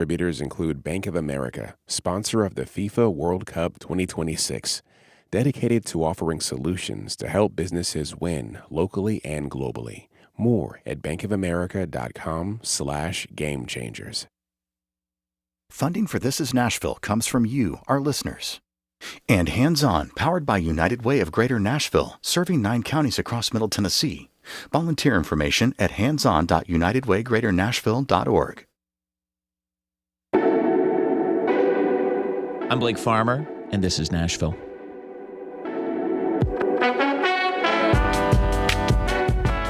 Distributors include Bank of America, sponsor of the FIFA World Cup 2026, dedicated to offering solutions to help businesses win locally and globally. More at bankofamerica.com/gamechangers. Funding for This is Nashville comes from you, our listeners. And Hands On, powered by United Way of Greater Nashville, serving 9 counties across Middle Tennessee. Volunteer information at handson.unitedwaygreaternashville.org. I'm Blake Farmer, and this is Nashville.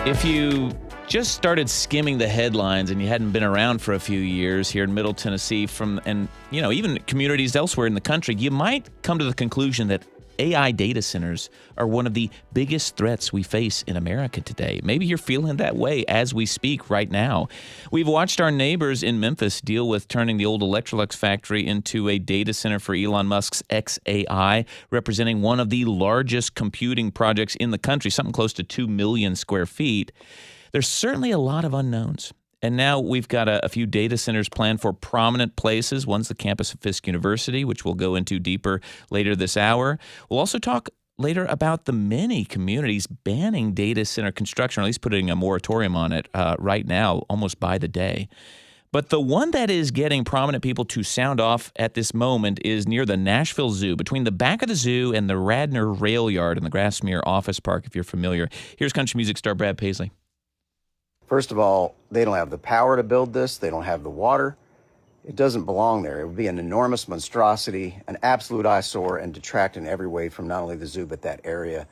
If you just started skimming the headlines and you hadn't been around for a few years here in Middle Tennessee even communities elsewhere in the country, you might come to the conclusion that AI data centers are one of the biggest threats we face in America today. Maybe you're feeling that way as we speak right now. We've watched our neighbors in Memphis deal with turning the old Electrolux factory into a data center for Elon Musk's XAI, representing one of the largest computing projects in the country, something close to 2 million square feet. There's certainly a lot of unknowns. And now we've got a few data centers planned for prominent places. One's the campus of Fisk University, which we'll go into deeper later this hour. We'll also talk later about the many communities banning data center construction, or at least putting a moratorium on it right now, almost by the day. But the one that is getting prominent people to sound off at this moment is near the Nashville Zoo, between the back of the zoo and the Radnor Rail Yard in the Grassmere Office Park, if you're familiar. Here's country music star Brad Paisley. First of all, they don't have the power to build this. They don't have the water. It doesn't belong there. It would be an enormous monstrosity, an absolute eyesore, and detract in every way from not only the zoo, but that area.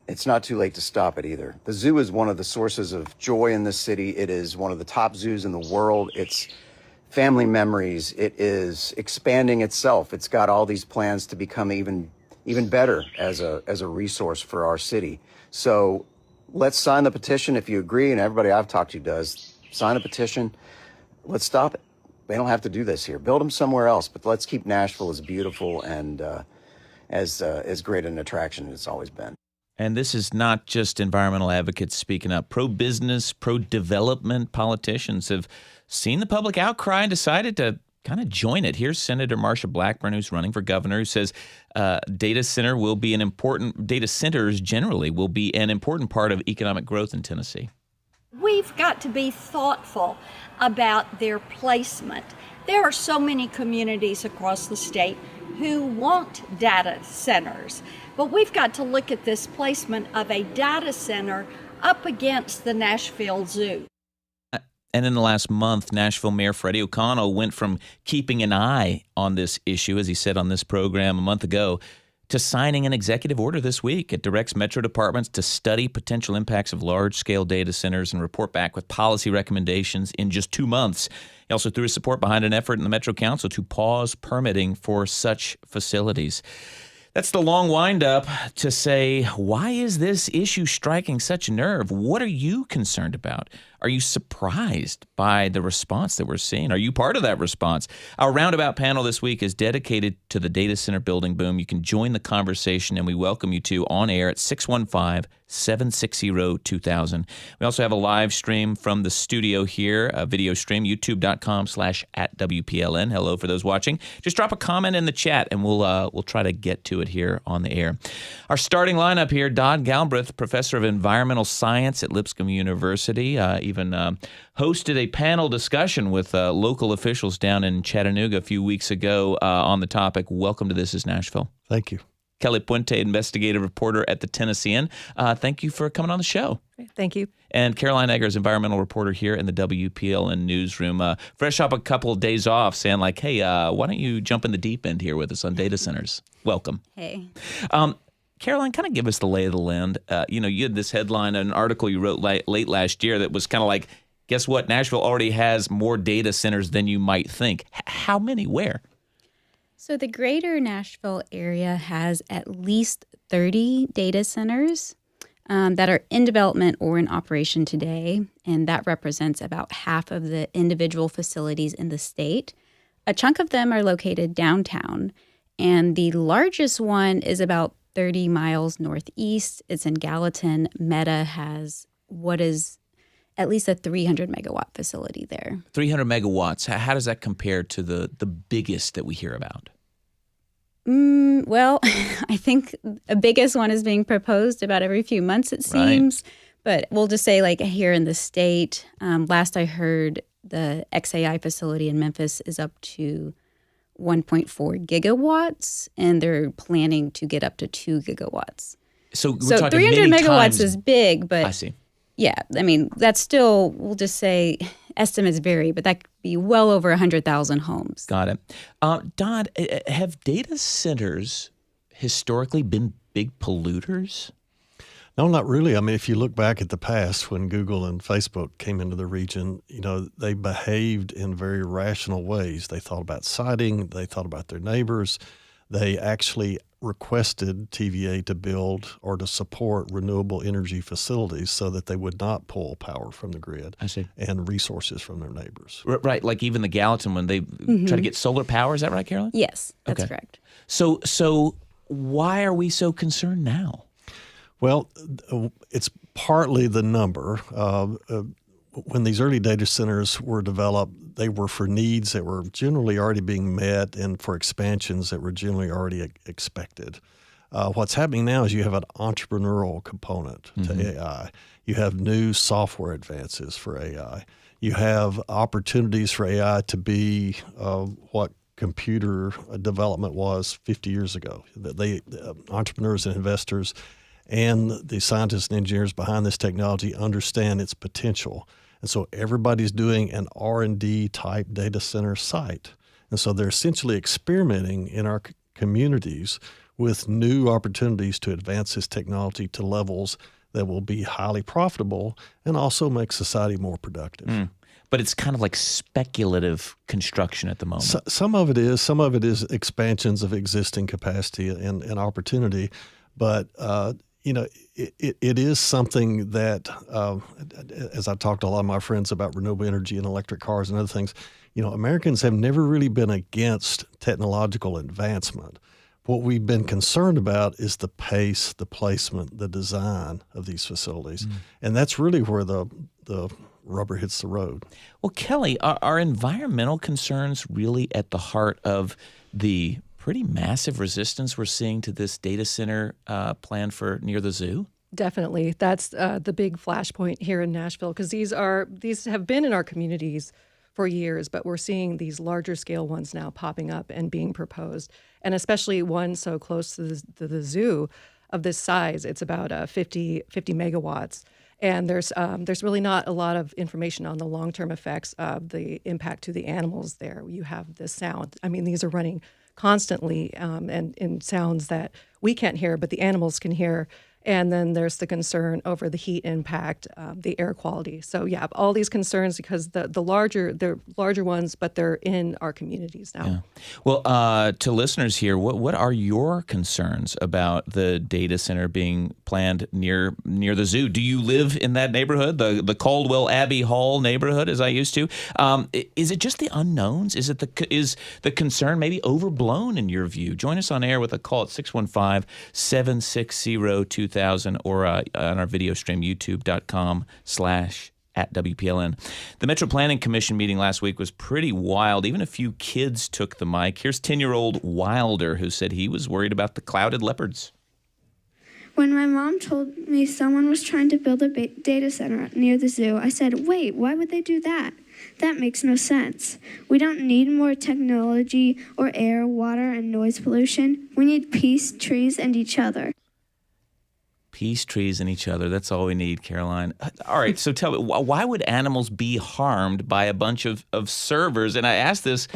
It's not too late to stop it either. The zoo is one of the sources of joy in this city. It is one of the top zoos in the world. It's family memories. It is expanding itself. It's got all these plans to become even better as a resource for our city. So let's sign the petition if you agree, and everybody I've talked to does. Sign a petition. Let's stop it. They don't have to do this here. Build them somewhere else, but let's keep Nashville as beautiful and as great an attraction as it's always been. And this is not just environmental advocates speaking up. Pro-business, pro-development politicians have seen the public outcry and decided to kind of join it. Here's Senator Marsha Blackburn, who's running for governor, who says data centers generally will be an important part of economic growth in Tennessee. We've got to be thoughtful about their placement. There are so many communities across the state who want data centers, but we've got to look at this placement of a data center up against the Nashville Zoo. And in the last month, Nashville Mayor Freddie O'Connell went from keeping an eye on this issue, as he said on this program a month ago, to signing an executive order this week. It directs metro departments to study potential impacts of large-scale data centers and report back with policy recommendations in just 2 months. He also threw his support behind an effort in the Metro Council to pause permitting for such facilities. That's the long wind-up to say, why is this issue striking such a nerve? What are you concerned about? Are you surprised by the response that we're seeing? Are you part of that response? Our Roundabout panel this week is dedicated to the data center building boom. You can join the conversation, and we welcome you to on air at 615-760-2000. We also have a live stream from the studio here, a video stream, youtube.com/@WPLN. Hello for those watching. Just drop a comment in the chat, and we'll try to get to it here on the air. Our starting lineup here, Dodd Galbraith, professor of environmental science at Lipscomb University, even hosted a panel discussion with local officials down in Chattanooga a few weeks ago on the topic. Welcome to This is Nashville. Thank you. Kelly Puente, investigative reporter at the Tennessean. Thank you for coming on the show. Thank you. And Caroline Eggers, environmental reporter here in the WPLN newsroom. Fresh up a couple of days off, saying like, hey, why don't you jump in the deep end here with us on data centers? Welcome. Hey. Caroline, kind of give us the lay of the land. You had this headline, an article you wrote late last year that was kind of like, guess what? Nashville already has more data centers than you might think. How many? Where? So the greater Nashville area has at least 30 data centers that are in development or in operation today, and that represents about half of the individual facilities in the state. A chunk of them are located downtown, and the largest one is about 30 miles northeast. It's in Gallatin. Meta has what is at least a 300 megawatt facility there. 300 megawatts. How does that compare to the biggest that we hear about? Well, I think the biggest one is being proposed about every few months, it seems. Right. But we'll just say, like, here in the state, last I heard, the XAI facility in Memphis is up to 1.4 gigawatts, and they're planning to get up to 2 gigawatts. So we're talking 300 many megawatts times. is big, but I see. Yeah, I mean, that's still, we'll just say, estimates vary, but that could be well over 100,000 homes. Got it. Don, have data centers historically been big polluters? No, not really. I mean, if you look back at the past when Google and Facebook came into the region, they behaved in very rational ways. They thought about siting. They thought about their neighbors. They actually requested TVA to build or to support renewable energy facilities so that they would not pull power from the grid. I see. And resources from their neighbors. Right, like even the Gallatin one, they try to get solar power. Is that right, Carolyn? Yes, that's correct. So why are we so concerned now? Well, it's partly the number. When these early data centers were developed, they were for needs that were generally already being met and for expansions that were generally already expected. What's happening now is you have an entrepreneurial component to AI. You have new software advances for AI. You have opportunities for AI to be what computer development was 50 years ago. Entrepreneurs and investors and the scientists and engineers behind this technology understand its potential. And so everybody's doing an R&D type data center site. And so they're essentially experimenting in our communities with new opportunities to advance this technology to levels that will be highly profitable and also make society more productive. But it's kind of like speculative construction at the moment. Some of it is expansions of existing capacity and opportunity. But it is something that, as I talked to a lot of my friends about renewable energy and electric cars and other things, Americans have never really been against technological advancement. What we've been concerned about is the pace, the placement, the design of these facilities. And that's really where the rubber hits the road. Well, Kelly, are environmental concerns really at the heart of the pretty massive resistance we're seeing to this data center plan for near the zoo? Definitely. That's the big flashpoint here in Nashville, because these have been in our communities for years, but we're seeing these larger scale ones now popping up and being proposed. And especially one so close to the zoo of this size, it's about 50 megawatts. And there's really not a lot of information on the long-term effects of the impact to the animals there. You have the sound. I mean, these are running constantly and in sounds that we can't hear, but the animals can hear. And then there's the concern over the heat impact, the air quality. So yeah, all these concerns because they're larger ones, but they're in our communities now. Yeah. Well, to listeners here, what are your concerns about the data center being planned near the zoo? Do you live in that neighborhood, the Caldwell Abbey Hall neighborhood, as I used to? Is it just the unknowns? Is the concern maybe overblown in your view? Join us on air with a call at 615-760-2000 or on our video stream, youtube.com/@WPLN. The Metro Planning Commission meeting last week was pretty wild. Even a few kids took the mic. Here's 10-year-old Wilder, who said he was worried about the clouded leopards. When my mom told me someone was trying to build a data center near the zoo, I said, wait, why would they do that? That makes no sense. We don't need more technology or air, water, and noise pollution. We need peace, trees, and each other. Peace, trees, and each other. That's all we need, Caroline. All right, so tell me, why would animals be harmed by a bunch of servers? And I asked this,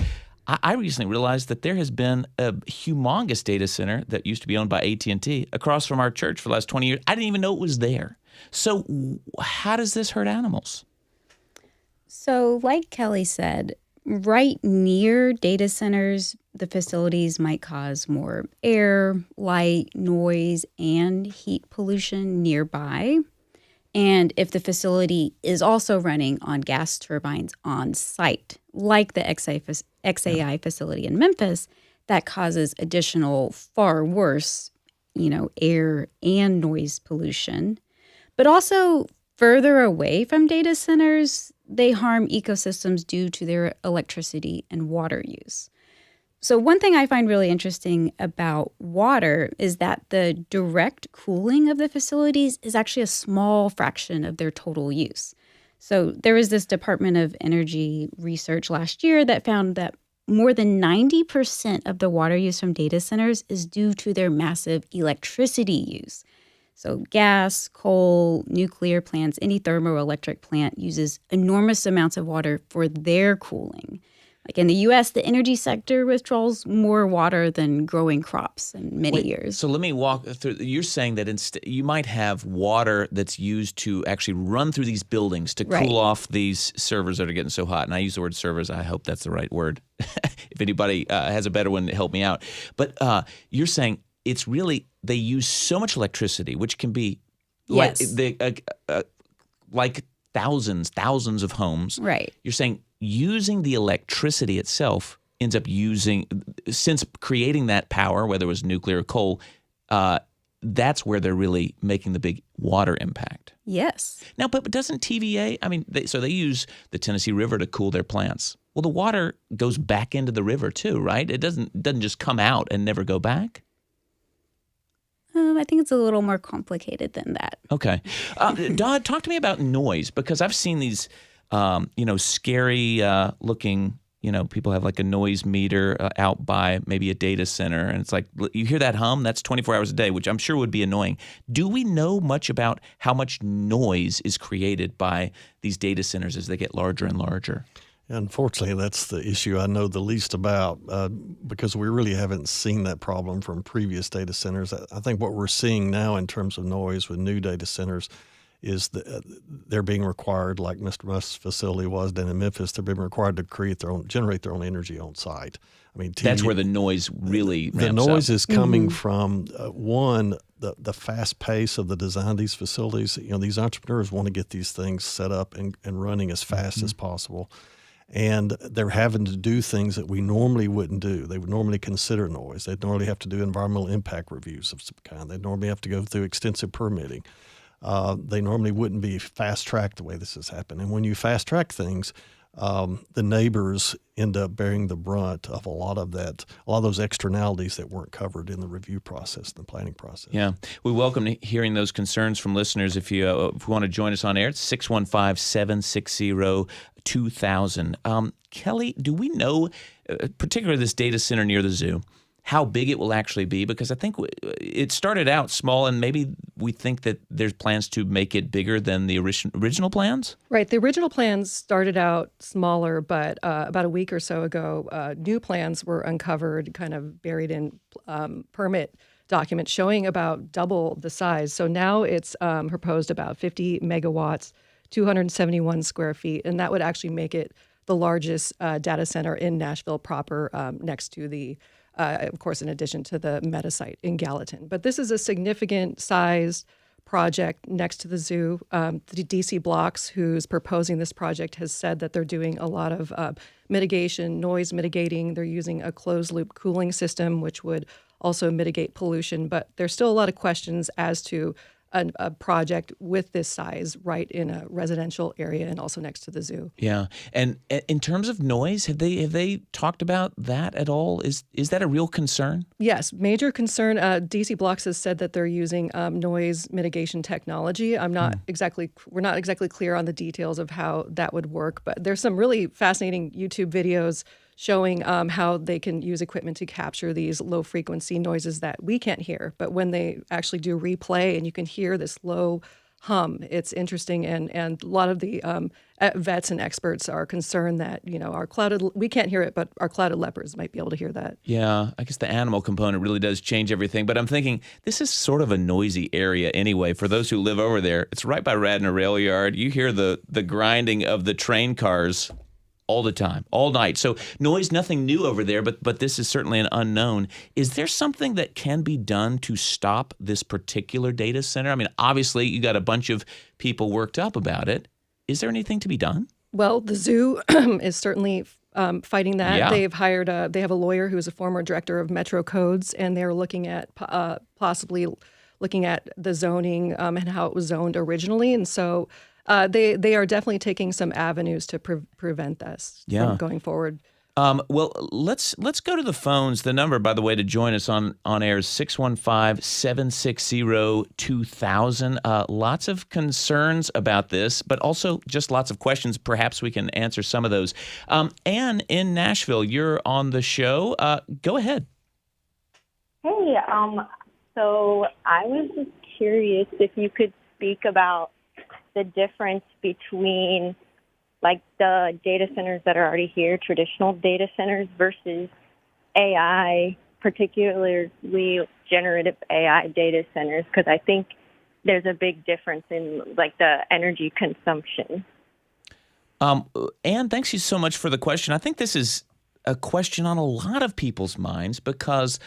I recently realized that there has been a humongous data center that used to be owned by AT&T across from our church for the last 20 years. I didn't even know it was there. So how does this hurt animals? So like Kelly said, right near data centers, the facilities might cause more air, light, noise, and heat pollution nearby. And if the facility is also running on gas turbines on site, like the XAI facility in Memphis, that causes additional, far worse, air and noise pollution. But also, further away from data centers, they harm ecosystems due to their electricity and water use. So one thing I find really interesting about water is that the direct cooling of the facilities is actually a small fraction of their total use. So there was this Department of Energy research last year that found that more than 90% of the water use from data centers is due to their massive electricity use. So gas, coal, nuclear plants, any thermoelectric plant uses enormous amounts of water for their cooling. Like in the U.S., the energy sector withdraws more water than growing crops in many years. So let me walk through. You're saying that you might have water that's used to actually run through these buildings to cool off these servers that are getting so hot. And I use the word servers. I hope that's the right word. If anybody has a better one, help me out. But you're saying it's really they use so much electricity, which can be like thousands of homes. Right. You're saying using the electricity itself ends up since creating that power, whether it was nuclear or coal, that's where they're really making the big water impact. Yes. Now, but doesn't TVA, they use the Tennessee River to cool their plants. Well, the water goes back into the river too, right? It doesn't just come out and never go back? I think it's a little more complicated than that. Okay. Dodd, talk to me about noise, because I've seen these scary looking, people have like a noise meter out by maybe a data center. And it's like, you hear that hum, that's 24 hours a day, which I'm sure would be annoying. Do we know much about how much noise is created by these data centers as they get larger and larger? Unfortunately, that's the issue I know the least about because we really haven't seen that problem from previous data centers. I think what we're seeing now in terms of noise with new data centers is that they're being required, like Mr. Musk's facility was down in Memphis, they're being required to generate their own energy on site. I mean, that's where the noise really ramps The noise up. is coming from, the fast pace of the design of these facilities. These entrepreneurs want to get these things set up and running as fast as possible. And they're having to do things that we normally wouldn't do. They would normally consider noise. They'd normally have to do environmental impact reviews of some kind. They'd normally have to go through extensive permitting. They normally wouldn't be fast-tracked the way this has happened. And when you fast-track things, the neighbors end up bearing the brunt of a lot of those externalities that weren't covered in the review process, the planning process. Yeah. We welcome hearing those concerns from listeners. If you want to join us on air, it's 615-760-2000. Kelly, do we know, particularly this data center near the zoo, how big it will actually be? Because I think it started out small, and maybe we think that there's plans to make it bigger than the original plans? Right. The original plans started out smaller, but about a week or so ago, new plans were uncovered, kind of buried in permit documents showing about double the size. So now it's proposed about 50 megawatts, 271 square feet, and that would actually make it the largest data center in Nashville proper, next to the of course, in addition to the meta site in Gallatin. But this is a significant sized project next to the zoo. The DC Blox, who's proposing this project, has said that they're doing a lot of mitigation, noise mitigating. They're using a closed loop cooling system, which would also mitigate pollution. But there's still a lot of questions as to a project with this size right in a residential area and also next to the zoo. Yeah. And in terms of noise, have they talked about that at all? Is that a real concern? Yes, major concern. DC Blox has said that they're using noise mitigation technology. We're not exactly clear on the details of how that would work, but there's some really fascinating YouTube videos showing how they can use equipment to capture these low frequency noises that we can't hear. But when they actually do replay and you can hear this low hum, it's interesting. And a lot of the vets and experts are concerned that, we can't hear it, but our clouded leopards might be able to hear that. Yeah, I guess the animal component really does change everything. But I'm thinking this is sort of a noisy area anyway. For those who live over there, it's right by Radnor Rail Yard. You hear the grinding of the train cars all the time, all night. So noise, nothing new over there, but this is certainly an unknown. Is there something that can be done to stop this particular data center? I mean, obviously, you got a bunch of people worked up about it. Is there anything to be done? Well, the zoo is certainly fighting that. Yeah. They've hired they have a lawyer who is a former director of Metro Codes, and they're looking at possibly looking at the zoning and how it was zoned originally. And so they are definitely taking some avenues to prevent this from going forward. Well, let's go to the phones. The number, by the way, to join us on air is 615-760-2000. Lots of concerns about this, but also just lots of questions. Perhaps we can answer some of those. Anne in Nashville, you're on the show. Go ahead. Hey, so I was just curious if you could speak about the difference between like the data centers that are already here, traditional data centers versus AI, particularly generative AI data centers, because I think there's a big difference in like the energy consumption. Anne, thanks you so much for the question. I think this is a question on a lot of people's minds because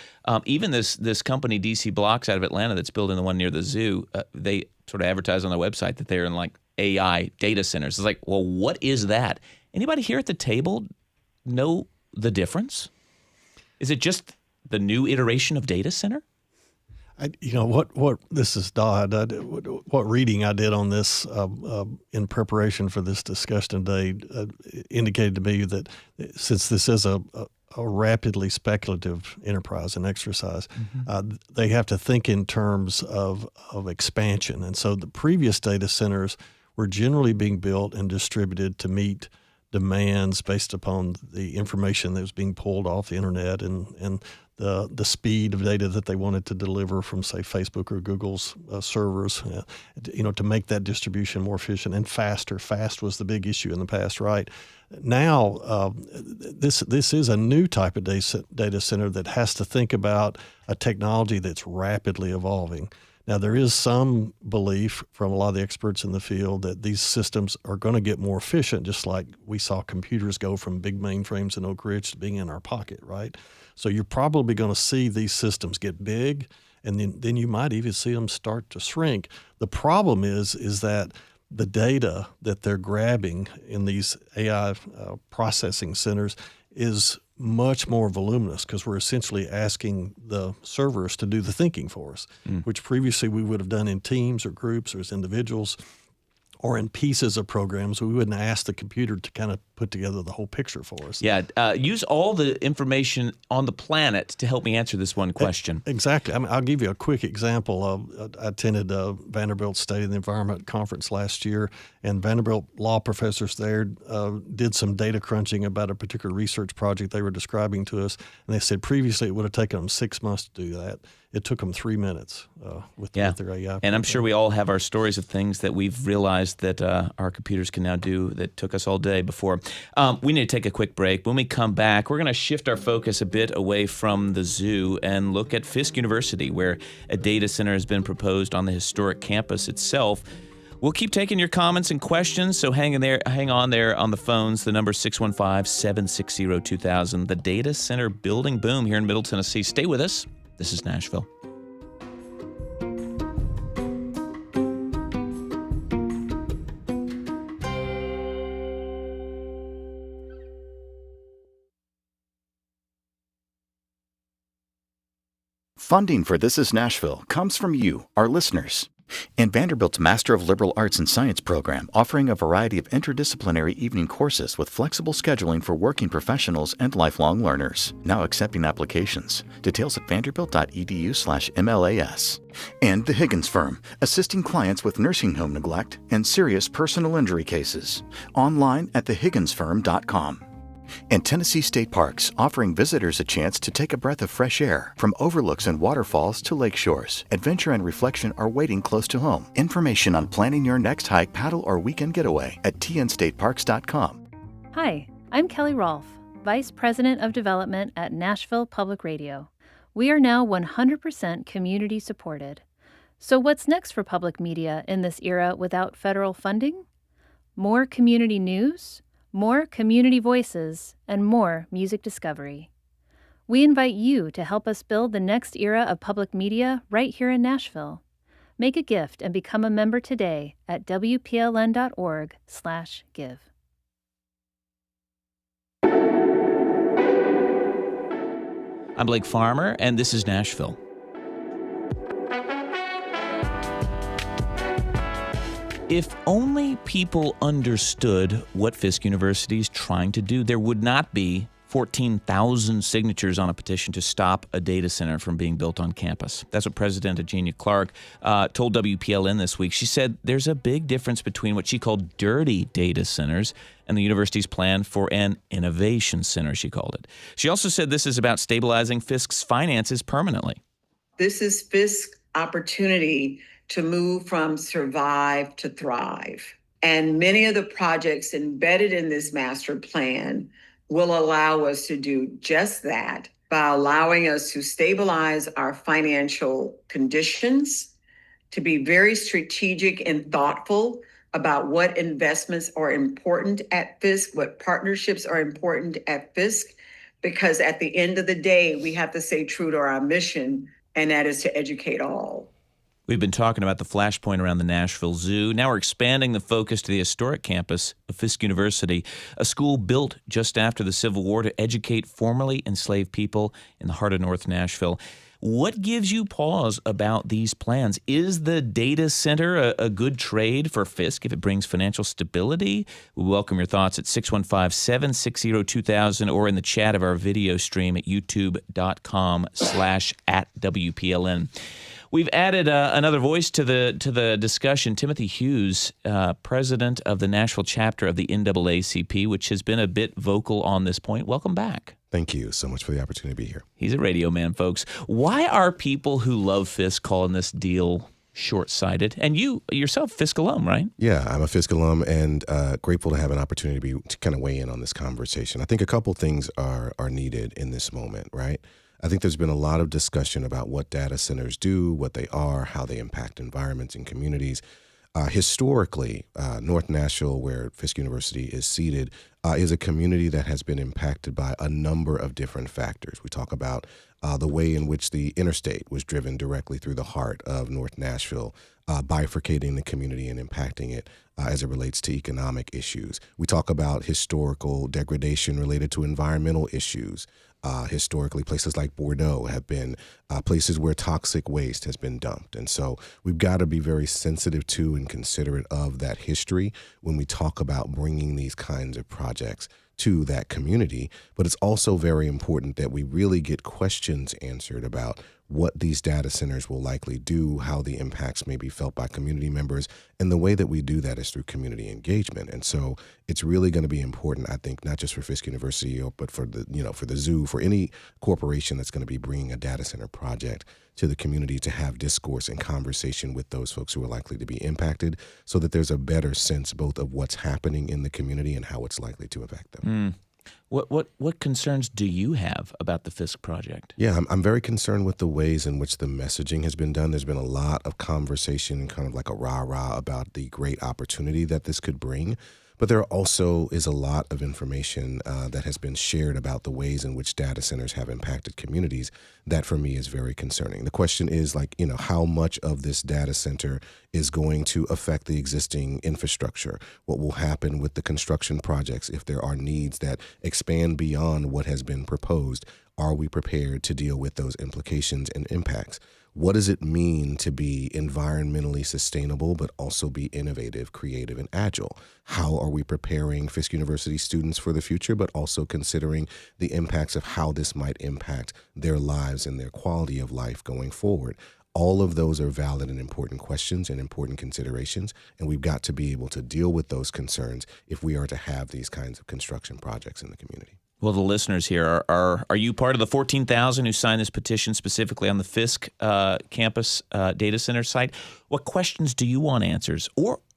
even this company, DC Blox out of Atlanta that's building the one near the zoo, they sort of advertise on their website that they're in like AI data centers. It's like, well, what is that? Anybody here at the table know the difference? Is it just the new iteration of data center? What this is Dodd. What reading I did on this in preparation for this discussion today indicated to me that since this is a rapidly speculative enterprise and exercise, they have to think in terms of expansion. And so the previous data centers were generally being built and distributed to meet demands based upon the information that was being pulled off the internet and the speed of data that they wanted to deliver from, say, Facebook or Google's servers, to make that distribution more efficient and faster. Fast was the big issue in the past, right? Now, this is a new type of data center that has to think about a technology that's rapidly evolving. Now, there is some belief from a lot of the experts in the field that these systems are going to get more efficient, just like we saw computers go from big mainframes in Oak Ridge to being in our pocket, right? So you're probably going to see these systems get big, and then you might even see them start to shrink. The problem is that the data that they're grabbing in these AI processing centers is much more voluminous because we're essentially asking the servers to do the thinking for us, which previously we would have done in teams or groups or as individuals or in pieces of programs. We wouldn't ask the computer to kind of put together the whole picture for us. Yeah, use all the information on the planet to help me answer this one question. Exactly. I mean, I'll give you a quick example. I attended Vanderbilt's State of the Environment conference last year, and Vanderbilt law professors there did some data crunching about a particular research project they were describing to us, and they said previously it would have taken them 6 months to do that. It took them 3 minutes with their AI. And I'm sure we all have our stories of things that we've realized that our computers can now do that took us all day before. We need to take a quick break. When we come back, we're going to shift our focus a bit away from the zoo and look at Fisk University, where a data center has been proposed on the historic campus itself. We'll keep taking your comments and questions, so hang on there on the phones. The number 615-760-2000. The data center building boom here in Middle Tennessee. Stay with us. This is Nashville. Funding for This is Nashville comes from you, our listeners, and Vanderbilt's Master of Liberal Arts and Science program, offering a variety of interdisciplinary evening courses with flexible scheduling for working professionals and lifelong learners. Now accepting applications. Details at vanderbilt.edu/MLAS. And The Higgins Firm, assisting clients with nursing home neglect and serious personal injury cases. Online at thehigginsfirm.com. And Tennessee State Parks, offering visitors a chance to take a breath of fresh air. From overlooks and waterfalls to lake shores, adventure and reflection are waiting close to home. Information on planning your next hike, paddle, or weekend getaway at tnstateparks.com. Hi, I'm Kelly Rolfe, Vice President of Development at Nashville Public Radio. We are now 100% community supported. So what's next for public media in this era without federal funding? More community news, more community voices, and more music discovery. We invite you to help us build the next era of public media right here in Nashville. Make a gift and become a member today at WPLN.org/give. I'm Blake Farmer, and this is Nashville. If only people understood what Fisk University is trying to do, there would not be 14,000 signatures on a petition to stop a data center from being built on campus. That's what President Eugenia Clark told WPLN this week. She said there's a big difference between what she called dirty data centers and the university's plan for an innovation center, she called it. She also said this is about stabilizing Fisk's finances permanently. This is Fisk's opportunity to move from survive to thrive. And many of the projects embedded in this master plan will allow us to do just that by allowing us to stabilize our financial conditions, to be very strategic and thoughtful about what investments are important at Fisk, what partnerships are important at Fisk, because at the end of the day, we have to stay true to our mission, and that is to educate all. We've been talking about the flashpoint around the Nashville Zoo. Now we're expanding the focus to the historic campus of Fisk University, a school built just after the Civil War to educate formerly enslaved people in the heart of North Nashville. What gives you pause about these plans? Is the data center a good trade for Fisk if it brings financial stability? We welcome your thoughts at 615-760-2000 or in the chat of our video stream at youtube.com/@WPLN. We've added another voice to the discussion. Timothy Hughes, president of the Nashville chapter of the NAACP, which has been a bit vocal on this point. Welcome back. Thank you so much for the opportunity to be here. He's a radio man, folks. Why are people who love Fisk calling this deal short-sighted? And you yourself, Fisk alum, right? Yeah, I'm a Fisk alum and grateful to have an opportunity to kind of weigh in on this conversation. I think a couple things are needed in this moment, right? I think there's been a lot of discussion about what data centers do, what they are, how they impact environments and communities. Historically, North Nashville, where Fisk University is seated, is a community that has been impacted by a number of different factors. We talk about the way in which the interstate was driven directly through the heart of North Nashville, bifurcating the community and impacting it as it relates to economic issues. We talk about historical degradation related to environmental issues. Historically, places like Bordeaux have been places where toxic waste has been dumped. And so we've got to be very sensitive to and considerate of that history when we talk about bringing these kinds of projects to that community. But it's also very important that we really get questions answered about what these data centers will likely do, how the impacts may be felt by community members, and the way that we do that is through community engagement. And so it's really going to be important, I think, not just for Fisk University, but for the zoo, for any corporation that's going to be bringing a data center project to the community, to have discourse and conversation with those folks who are likely to be impacted, so that there's a better sense both of what's happening in the community and how it's likely to affect them. What concerns do you have about the Fisk project? Yeah, I'm very concerned with the ways in which the messaging has been done. There's been a lot of conversation, kind of like a rah-rah about the great opportunity that this could bring. But there also is a lot of information that has been shared about the ways in which data centers have impacted communities. That for me is very concerning. The question is how much of this data center is going to affect the existing infrastructure? What will happen with the construction projects if there are needs that expand beyond what has been proposed? Are we prepared to deal with those implications and impacts? What does it mean to be environmentally sustainable, but also be innovative, creative, and agile? How are we preparing Fisk University students for the future, but also considering the impacts of how this might impact their lives and their quality of life going forward? All of those are valid and important questions and important considerations, and we've got to be able to deal with those concerns if we are to have these kinds of construction projects in the community. Well, the listeners here, are you part of the 14,000 who signed this petition specifically on the Fisk campus data center site? What questions do you want answers?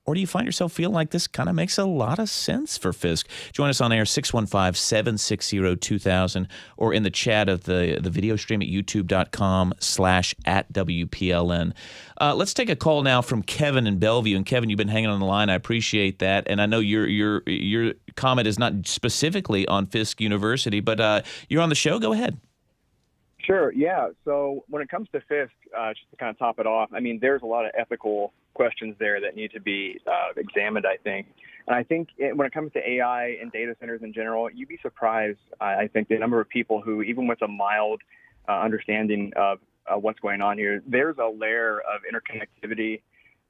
Or do you find yourself feeling like this kind of makes a lot of sense for Fisk? Join us on air, 615-760-2000, or in the chat of the video stream at youtube.com/@WPLN. Let's take a call now from Kevin in Bellevue. And Kevin, you've been hanging on the line. I appreciate that. And I know your comment is not specifically on Fisk University, but you're on the show. Go ahead. Sure. Yeah. So when it comes to Fisk, just to kind of top it off, I mean, there's a lot of ethical questions there that need to be examined, I think. And I think when it comes to AI and data centers in general, you'd be surprised, I think, the number of people who, even with a mild understanding of what's going on here, there's a layer of interconnectivity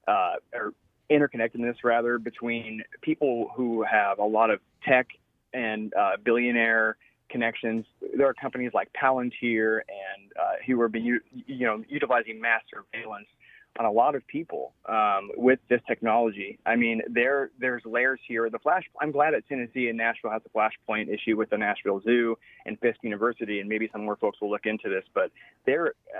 or interconnectedness rather between people who have a lot of tech and billionaire connections. There are companies like Palantir and who are being utilizing mass surveillance on a lot of people with this technology. I mean, there's layers here. I'm glad that Tennessee and Nashville has a flashpoint issue with the Nashville Zoo and Fisk University, and maybe some more folks will look into this. But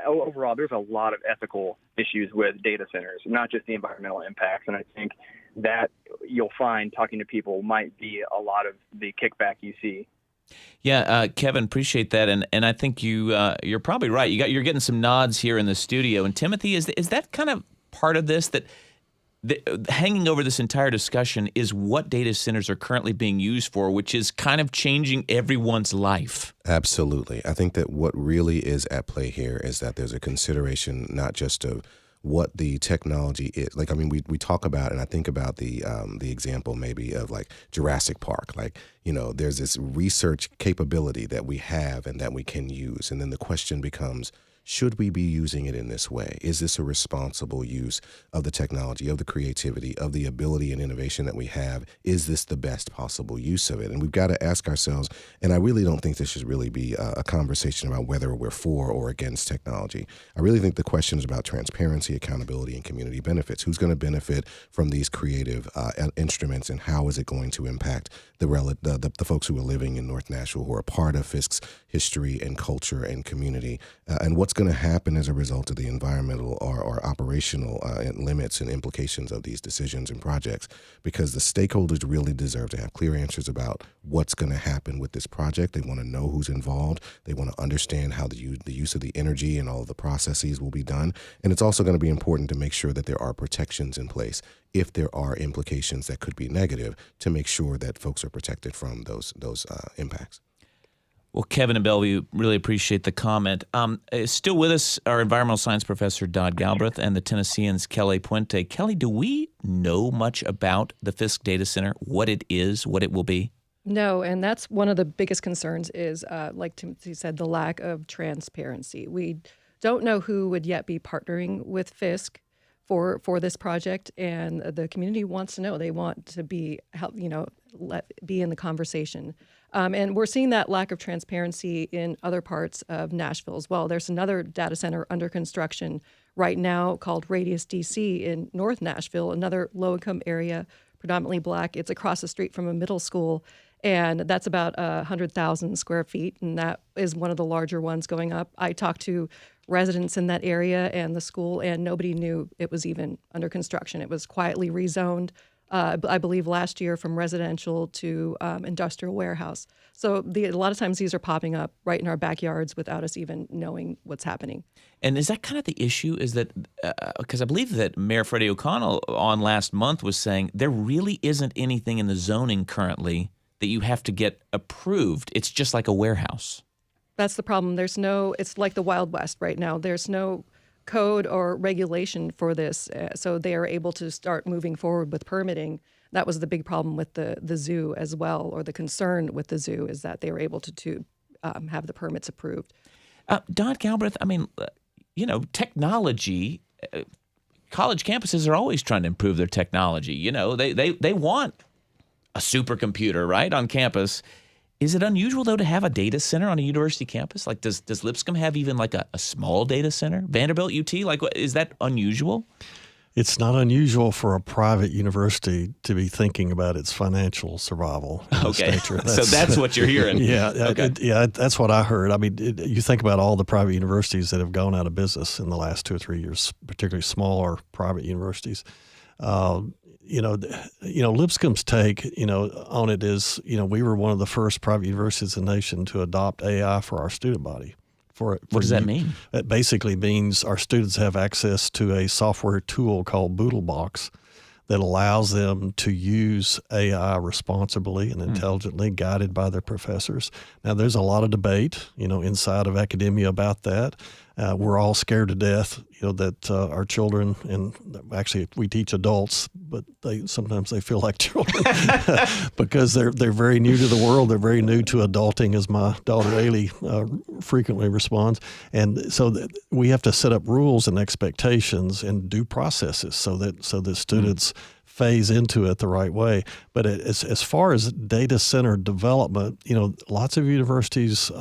overall, there's a lot of ethical issues with data centers, not just the environmental impacts. And I think that you'll find talking to people might be a lot of the kickback you see. Yeah, Kevin, appreciate that, and I think you're probably right. You're getting some nods here in the studio. And Timothy, is that kind of part of this that hanging over this entire discussion is what data centers are currently being used for, which is kind of changing everyone's life? Absolutely. I think that what really is at play here is that there's a consideration not just of what the technology is. Like, I mean, we talk about, and I think about the example maybe of like Jurassic Park. Like, there's this research capability that we have and that we can use. And then the question becomes, should we be using it in this way? Is this a responsible use of the technology, of the creativity, of the ability and innovation that we have? Is this the best possible use of it? And we've got to ask ourselves, and I really don't think this should really be a conversation about whether we're for or against technology. I really think the question is about transparency, accountability, and community benefits. Who's going to benefit from these creative instruments, and how is it going to impact the folks who are living in North Nashville, who are part of Fisk's history and culture and community, and what's going to happen as a result of the environmental or operational limits and implications of these decisions and projects, because the stakeholders really deserve to have clear answers about what's going to happen with this project. They want to know who's involved. They want to understand how the use of the energy and all of the processes will be done. And it's also going to be important to make sure that there are protections in place if there are implications that could be negative, to make sure that folks are protected from those impacts. Well, Kevin and Bellevue, really appreciate the comment. Still with us, our environmental science professor, Dodd Galbraith, and the Tennessean's Kelly Puente. Kelly, do we know much about the Fisk Data Center, what it is, what it will be? No, and that's one of the biggest concerns is, like Timothy said, the lack of transparency. We don't know who would yet be partnering with Fisk for this project, and the community wants to know. They want to be in the conversation. And we're seeing that lack of transparency in other parts of Nashville as well. There's another data center under construction right now called Radius DC in North Nashville, another low-income area, predominantly Black. It's across the street from a middle school, and that's about 100,000 square feet, and that is one of the larger ones going up. I talked to residents in that area and the school, and nobody knew it was even under construction. It was quietly rezoned, I believe, last year from residential to industrial warehouse. So a lot of times these are popping up right in our backyards without us even knowing what's happening. And is that kind of the issue? Is that because I believe that Mayor Freddie O'Connell on last month was saying there really isn't anything in the zoning currently that you have to get approved. It's just like a warehouse. That's the problem. It's like the Wild West right now. There's no code or regulation for this, so they are able to start moving forward with permitting. That was the big problem with the zoo as well, or the concern with the zoo, is that they were able to have the permits approved. Don Galbraith, I mean, technology, college campuses are always trying to improve their technology. They want a supercomputer, right, on campus. Is it unusual, though, to have a data center on a university campus? Like, does Lipscomb have even like a small data center? Vanderbilt, UT, like, is that unusual? It's not unusual for a private university to be thinking about its financial survival. Okay, so that's what you're hearing. Yeah, okay. That's what I heard. I mean, you think about all the private universities that have gone out of business in the last 2 or 3 years, particularly smaller private universities. Lipscomb's take, on it is, we were one of the first private universities in the nation to adopt AI for our student body. What does that mean? It basically means our students have access to a software tool called Boodlebox that allows them to use AI responsibly and intelligently, guided by their professors. Now, there's a lot of debate, inside of academia about that. We're all scared to death, that our children, and actually we teach adults, but sometimes they feel like children because they're very new to the world. They're very new to adulting, as my daughter Ailey frequently responds. And so we have to set up rules and expectations and due processes so that students phase into it the right way. But as far as data center development, lots of universities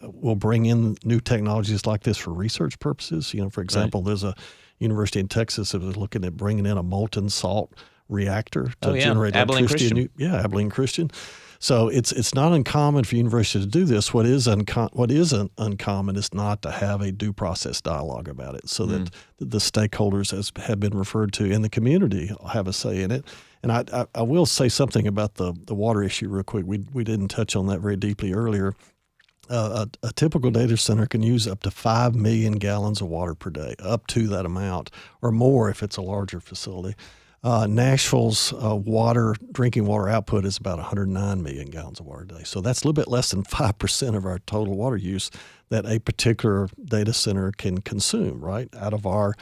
will bring in new technologies like this for research purposes. For example, There's a university in Texas that was looking at bringing in a molten salt reactor to generate Abilene electricity. Christian. Abilene Christian. So it's not uncommon for universities to do this. What isn't uncommon is not to have a due process dialogue about it, so that the stakeholders, as have been referred to in the community, have a say in it. And I will say something about the water issue real quick. We didn't touch on that very deeply earlier. A typical data center can use up to 5 million gallons of water per day, up to that amount, or more if it's a larger facility. Nashville's drinking water output is about 109 million gallons of water a day. So that's a little bit less than 5% of our total water use that a particular data center can consume, right, out of our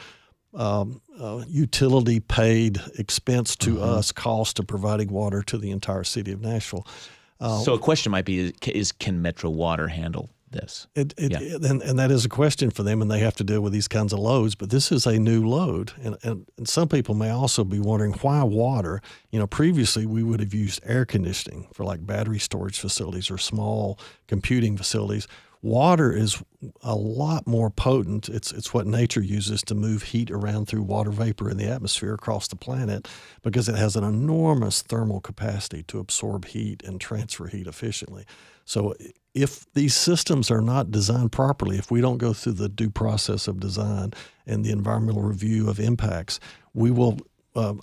utility paid expense to us cost of providing water to the entire city of Nashville. So a question might be, can Metro Water handle this? And that is a question for them, and they have to deal with these kinds of loads. But this is a new load, and some people may also be wondering why water. Previously we would have used air conditioning for like battery storage facilities or small computing facilities. Water is a lot more potent. It's what nature uses to move heat around through water vapor in the atmosphere across the planet, because it has an enormous thermal capacity to absorb heat and transfer heat efficiently. So if these systems are not designed properly, if we don't go through the due process of design and the environmental review of impacts,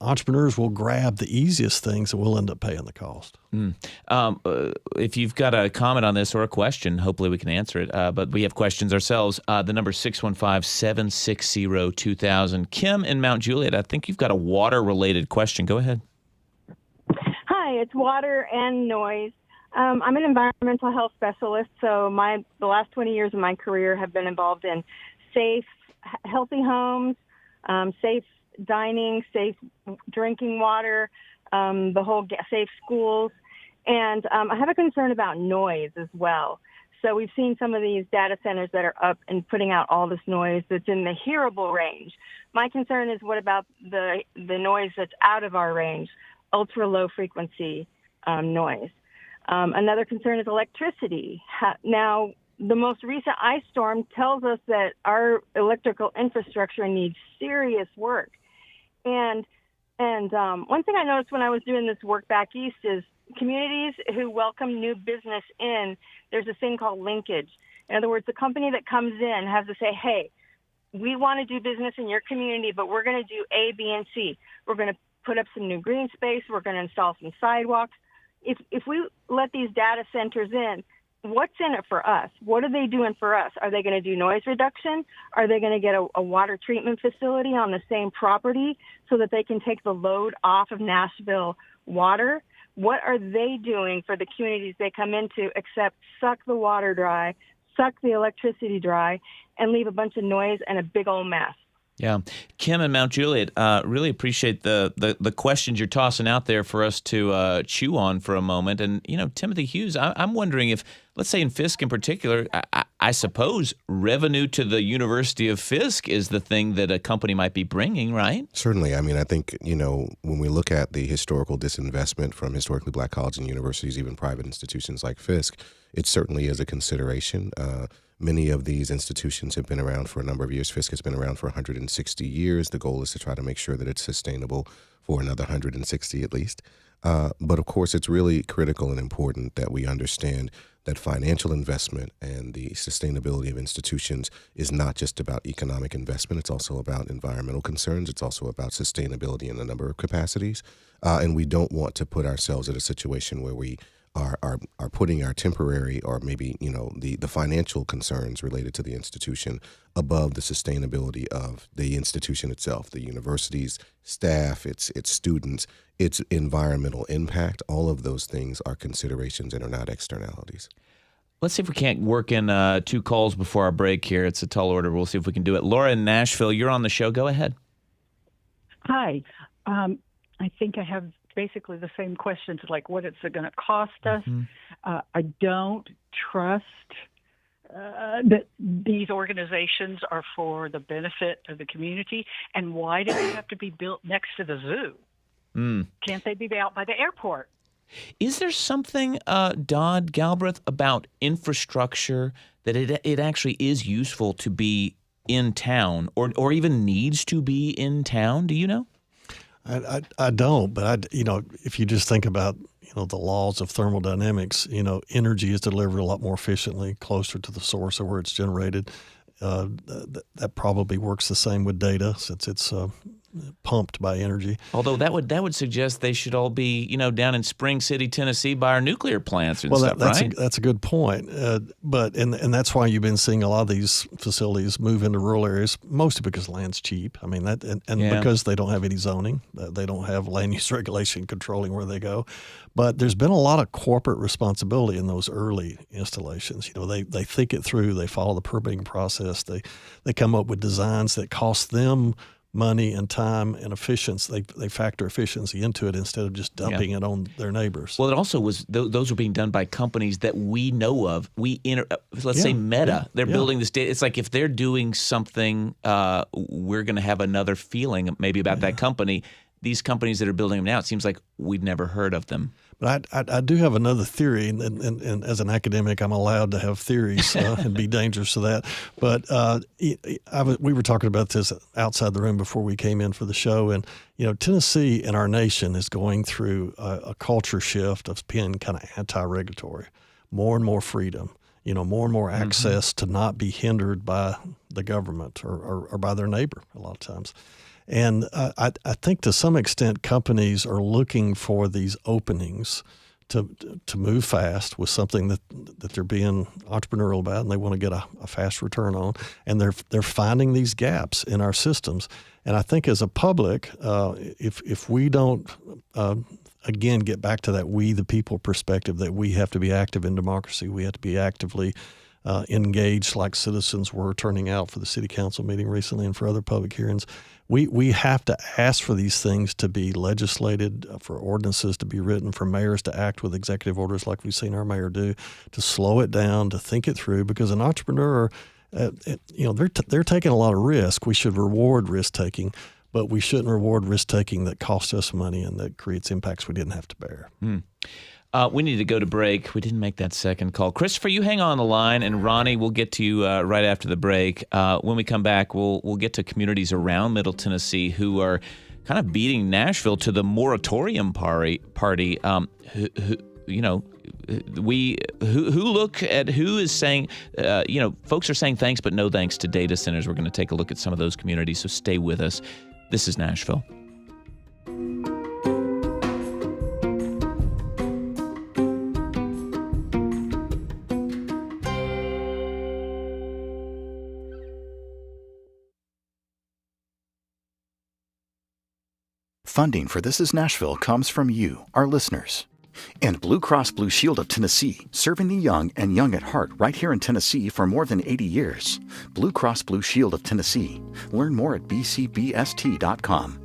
entrepreneurs will grab the easiest things and we'll end up paying the cost. If you've got a comment on this or a question, hopefully we can answer it. But we have questions ourselves. The number 615-760-2000. Kim in Mount Juliet, I think you've got a water-related question. Go ahead. Hi, it's water and noise. I'm an environmental health specialist, so the last 20 years of my career have been involved in safe, healthy homes, safe dining, safe drinking water, the whole safe schools. And I have a concern about noise as well. So we've seen some of these data centers that are up and putting out all this noise that's in the hearable range. My concern is, what about the noise that's out of our range, ultra low frequency noise? Another concern is electricity. Now, the most recent ice storm tells us that our electrical infrastructure needs serious work. And one thing I noticed when I was doing this work back east is communities who welcome new business in, there's a thing called linkage. In other words, the company that comes in has to say, hey, we want to do business in your community, but we're going to do A, B, and C. We're going to put up some new green space. We're going to install some sidewalks. If we let these data centers in, what's in it for us? What are they doing for us? Are they going to do noise reduction? Are they going to get a water treatment facility on the same property so that they can take the load off of Nashville water? What are they doing for the communities they come into except suck the water dry, suck the electricity dry, and leave a bunch of noise and a big old mess? Yeah. Kim and Mount Juliet, really appreciate the questions you're tossing out there for us to chew on for a moment. And, Timothy Hughes, I'm wondering if, let's say in Fisk in particular, I suppose revenue to the University of Fisk is the thing that a company might be bringing, right? Certainly. I mean, I think, when we look at the historical disinvestment from historically black colleges and universities, even private institutions like Fisk, it certainly is a consideration. Many of these institutions have been around for a number of years. Fisk has been around for 160 years. The goal is to try to make sure that it's sustainable for another 160 at least. But of course, it's really critical and important that we understand that financial investment and the sustainability of institutions is not just about economic investment. It's also about environmental concerns. It's also about sustainability in a number of capacities. And we don't want to put ourselves in a situation where we are putting our temporary or maybe, the financial concerns related to the institution above the sustainability of the institution itself, the university's staff, its students, its environmental impact. All of those things are considerations and are not externalities. Let's see if we can't work in 2 calls before our break here. It's a tall order. We'll see if we can do it. Laura in Nashville, you're on the show. Go ahead. Hi. I think I have basically the same questions, like what it's going to cost us. I don't trust that these organizations are for the benefit of the community. And why do they have to be built next to the zoo? Can't they be out by the airport? Is there something, Dodd Galbraith, about infrastructure that it actually is useful to be in town or even needs to be in town? Do you know? I don't, but if you just think about the laws of thermodynamics, energy is delivered a lot more efficiently, closer to the source of where it's generated. That probably works the same with data since it's pumped by energy. Although that would suggest they should all be down in Spring City, Tennessee, by our nuclear plants and stuff, right? That's a good point. But that's why you've been seeing a lot of these facilities move into rural areas, mostly because land's cheap. I mean because they don't have any zoning, they don't have land use regulation controlling where they go. But there's been a lot of corporate responsibility in those early installations. They think it through, they follow the permitting process, they come up with designs that cost them money and time and efficiency. They factor efficiency into it instead of just dumping it on their neighbors. Well, it also was those were being done by companies that we know of. Let's say Meta. They're building this data. It's like if they're doing something, we're going to have another feeling maybe about that company. These companies that are building them now, it seems like we've never heard of them. But I do have another theory, and as an academic, I'm allowed to have theories and be dangerous to that. But we were talking about this outside the room before we came in for the show, and Tennessee and our nation is going through a culture shift of being kind of anti-regulatory, more and more freedom. More and more access to not be hindered by the government or by their neighbor a lot of times. And I think to some extent companies are looking for these openings to move fast with something that they're being entrepreneurial about and they want to get a fast return on. And they're finding these gaps in our systems. And I think as a public, if we don't, again, get back to that we the people perspective, that we have to be active in democracy, we have to be actively engaged like citizens were turning out for the city council meeting recently and for other public hearings. We have to ask for these things to be legislated, for ordinances to be written, for mayors to act with executive orders like we've seen our mayor do, to slow it down, to think it through, because an entrepreneur, they're taking a lot of risk. We should reward risk-taking, but we shouldn't reward risk-taking that costs us money and that creates impacts we didn't have to bear. We need to go to break. We didn't make that second call. Christopher, you hang on the line, and Ronnie, we'll get to you right after the break. When we come back, we'll get to communities around Middle Tennessee who are kind of beating Nashville to the moratorium party. Who look at who is saying, folks are saying thanks but no thanks to data centers. We're going to take a look at some of those communities, so stay with us. This is Nashville. Funding for This is Nashville comes from you, our listeners. And Blue Cross Blue Shield of Tennessee, serving the young and young at heart right here in Tennessee for more than 80 years. Blue Cross Blue Shield of Tennessee. Learn more at bcbst.com.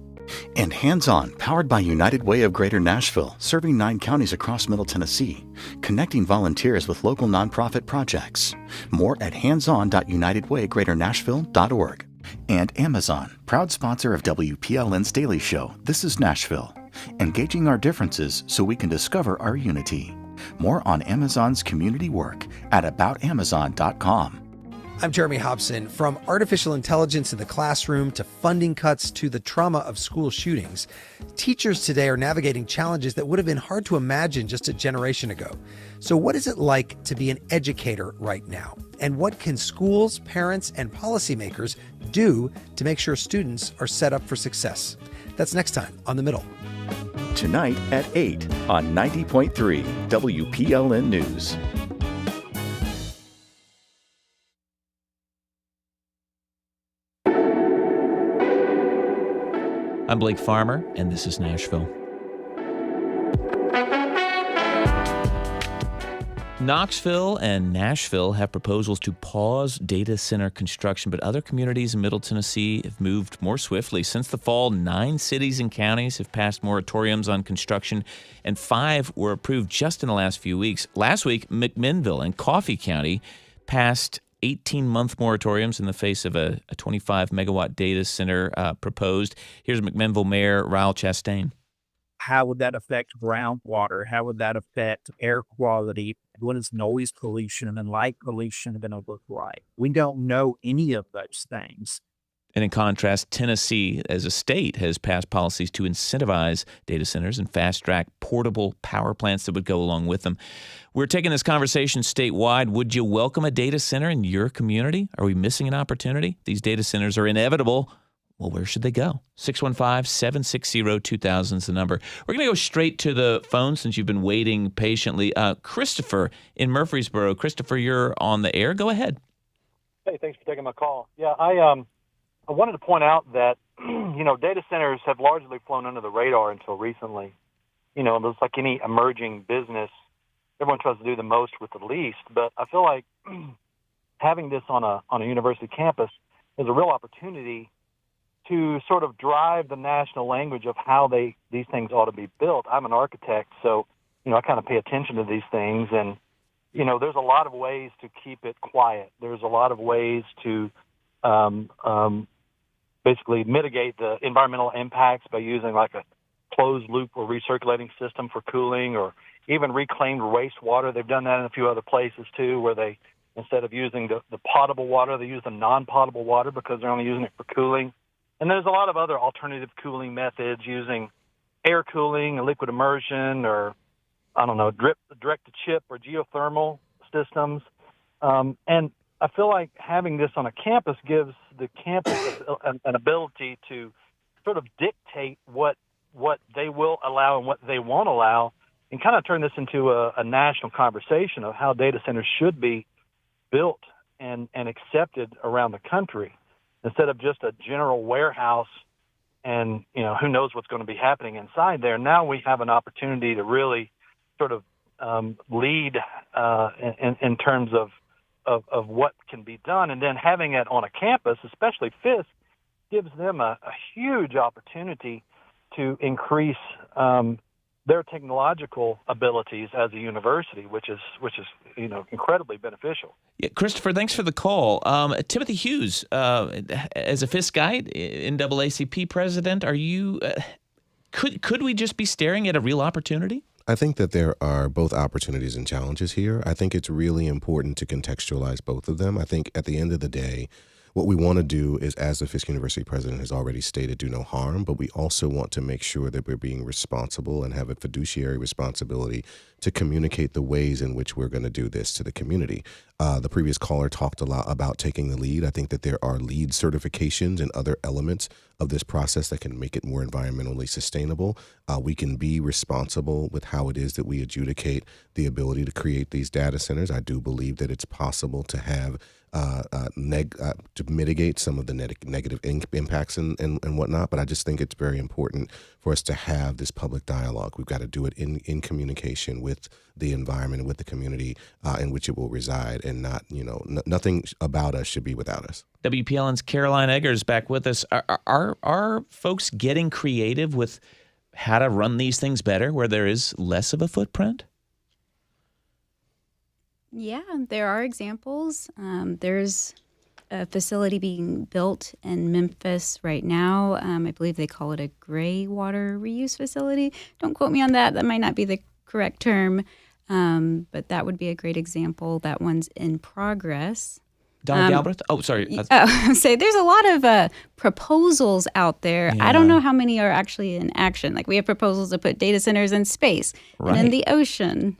And Hands On, powered by United Way of Greater Nashville, serving 9 counties across Middle Tennessee, connecting volunteers with local nonprofit projects. More at handson.unitedwaygreaternashville.org. And Amazon, proud sponsor of WPLN's Daily Show, This is Nashville, engaging our differences so we can discover our unity. More on Amazon's community work at aboutamazon.com. I'm Jeremy Hobson. From artificial intelligence in the classroom to funding cuts to the trauma of school shootings, teachers today are navigating challenges that would have been hard to imagine just a generation ago. So what is it like to be an educator right now? And what can schools, parents, and policymakers do to make sure students are set up for success? That's next time on The Middle. Tonight at 8 on 90.3 WPLN News. I'm Blake Farmer, and this is Nashville. Knoxville and Nashville have proposals to pause data center construction, but other communities in Middle Tennessee have moved more swiftly. Since the fall, 9 cities and counties have passed moratoriums on construction, and 5 were approved just in the last few weeks. Last week, McMinnville and Coffee County passed 18-month moratoriums in the face of a 25-megawatt data center proposed. Here's McMinnville Mayor Ryle Chastain. how would that affect groundwater? How would that affect air quality? What is noise pollution and light pollution going to look like? We don't know any of those things. And in contrast, Tennessee, as a state, has passed policies to incentivize data centers and fast-track portable power plants that would go along with them. We're taking this conversation statewide. Would you welcome a data center in your community? Are we missing an opportunity? These data centers are inevitable. Well, where should they go? 615-760-2000 is the number. We're going to go straight to the phone since you've been waiting patiently. Christopher in Murfreesboro. Christopher, you're on the air. Go ahead. Hey, thanks for taking my call. Yeah, I wanted to point out that, data centers have largely flown under the radar until recently. It's like any emerging business, everyone tries to do the most with the least. But I feel like having this on a university campus is a real opportunity to sort of drive the national language of how these things ought to be built. I'm an architect, so, I kind of pay attention to these things. And, there's a lot of ways to keep it quiet. There's a lot of ways to basically mitigate the environmental impacts by using like a closed loop or recirculating system for cooling, or even reclaimed wastewater. They've done that in a few other places too, where they, instead of using the potable water, they use the non-potable water because they're only using it for cooling. And there's a lot of other alternative cooling methods using air cooling and liquid immersion, or direct to chip or geothermal systems. And I feel like having this on a campus gives the campus an ability to sort of dictate what they will allow and what they won't allow, and kind of turn this into a national conversation of how data centers should be built and accepted around the country, instead of just a general warehouse and, who knows what's going to be happening inside there. Now we have an opportunity to really sort of lead in terms of what can be done. And then having it on a campus, especially Fisk, gives them a huge opportunity to increase their technological abilities as a university, which is incredibly beneficial. Yeah, Christopher, thanks for the call. Timothy Hughes, as a Fisk guy, NAACP president, are you could we just be staring at a real opportunity? I think that there are both opportunities and challenges here. I think it's really important to contextualize both of them. I think at the end of the day, what we want to do is, as the Fisk University president has already stated, do no harm, but we also want to make sure that we're being responsible and have a fiduciary responsibility to communicate the ways in which we're going to do this to the community. The previous caller talked a lot about taking the lead. I think that there are LEED certifications and other elements of this process that can make it more environmentally sustainable. We can be responsible with how it is that we adjudicate the ability to create these data centers. I do believe that it's possible to have to mitigate some of the negative impacts and whatnot, but I just think it's very important for us to have this public dialogue. We've got to do it in communication with the environment and with the community in which it will reside, and not, nothing about us should be without us. WPLN's Caroline Eggers back with us. Are folks getting creative with how to run these things better where there is less of a footprint? Yeah, there are examples. There's a facility being built in Memphis right now. I believe they call it a gray water reuse facility. Don't quote me on that. That might not be the correct term, but that would be a great example. That one's in progress. Donna Galbraith? Oh, sorry. Say there's a lot of proposals out there. Yeah. I don't know how many are actually in action. Like, we have proposals to put data centers in space and in the ocean.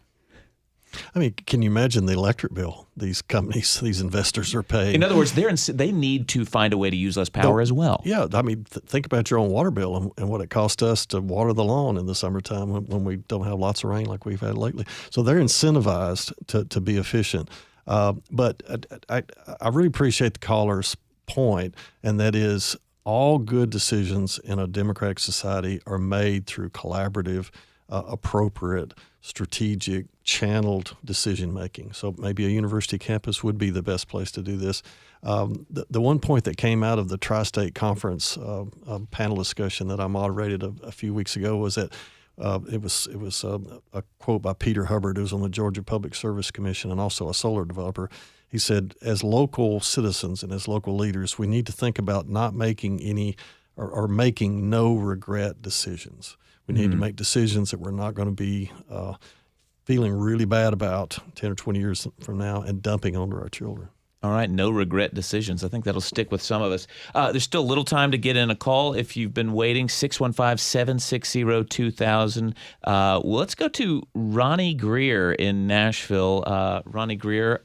I mean, can you imagine the electric bill these companies, these investors are paying? In other words, they need to find a way to use less power as well. Yeah, I mean, think about your own water bill and what it costs us to water the lawn in the summertime when we don't have lots of rain like we've had lately. So they're incentivized to be efficient. But I really appreciate the caller's point, and that is all good decisions in a democratic society are made through collaborative, appropriate, strategic, channeled decision-making. So maybe a university campus would be the best place to do this. The one point that came out of the Tri-State Conference panel discussion that I moderated a few weeks ago was that it was a quote by Peter Hubbard, who's on the Georgia Public Service Commission and also a solar developer. He said, as local citizens and as local leaders, we need to think about not making any or making no regret decisions. We need to make decisions that we're not going to be feeling really bad about 10 or 20 years from now and dumping onto our children. All right, no regret decisions. I think that'll stick with some of us. There's still a little time to get in a call if you've been waiting, 615-760-2000. Let's go to Ronnie Greer in Nashville. Ronnie Greer,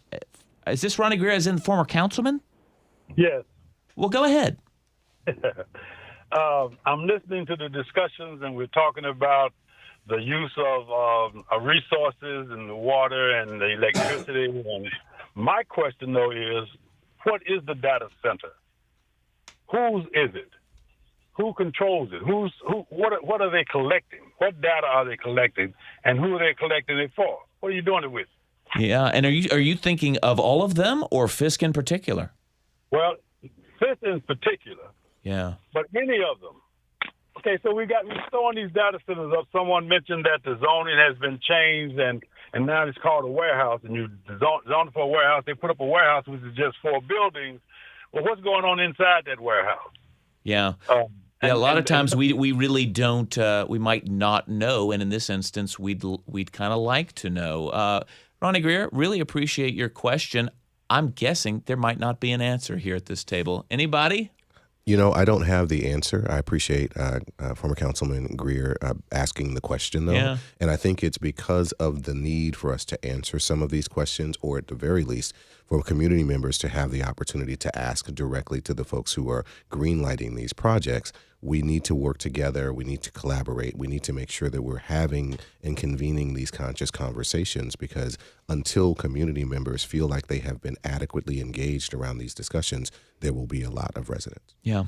is this Ronnie Greer as in former councilman? Yes. Well, go ahead. I'm listening to the discussions, and we're talking about the use of resources and the water and the electricity. And my question, though, is what is the data center? Whose is it? Who controls it? What are they collecting? What data are they collecting? And who are they collecting it for? What are you doing it with? Yeah, and are you thinking of all of them or Fisk in particular? Well, Fisk in particular. Yeah. But any of them. Okay, so we're throwing these data centers up. Someone mentioned that the zoning has been changed, and now it's called a warehouse. And you zone it for a warehouse. They put up a warehouse, which is just 4 buildings. Well, what's going on inside that warehouse? Yeah. A lot of times we really don't. We might not know, and in this instance, we'd kind of like to know. Ronnie Greer, really appreciate your question. I'm guessing there might not be an answer here at this table. Anybody? I don't have the answer. I appreciate former Councilman Greer asking the question, though. Yeah. And I think it's because of the need for us to answer some of these questions, or at the very least, for community members to have the opportunity to ask directly to the folks who are greenlighting these projects. We need to work together. We need to collaborate. We need to make sure that we're having and convening these conscious conversations, because until community members feel like they have been adequately engaged around these discussions, there will be a lot of resonance. Yeah.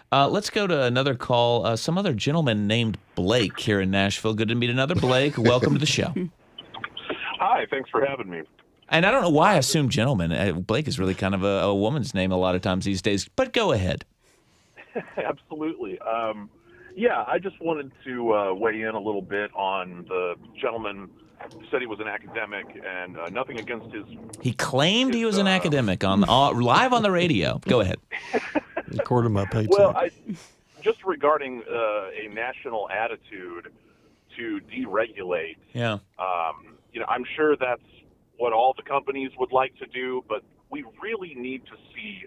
Let's go to another call. Some other gentleman named Blake here in Nashville. Good to meet another Blake. Welcome to the show. Hi, thanks for having me. And I don't know why I assume gentleman. Blake is really kind of a woman's name a lot of times these days, but go ahead. Absolutely. I just wanted to weigh in a little bit on the gentleman who said he was an academic, and nothing against his... He claimed he was an academic on live on the radio. Go ahead. According to my paycheck. Well, just regarding a national attitude to deregulate, yeah. I'm sure that's what all the companies would like to do, but we really need to see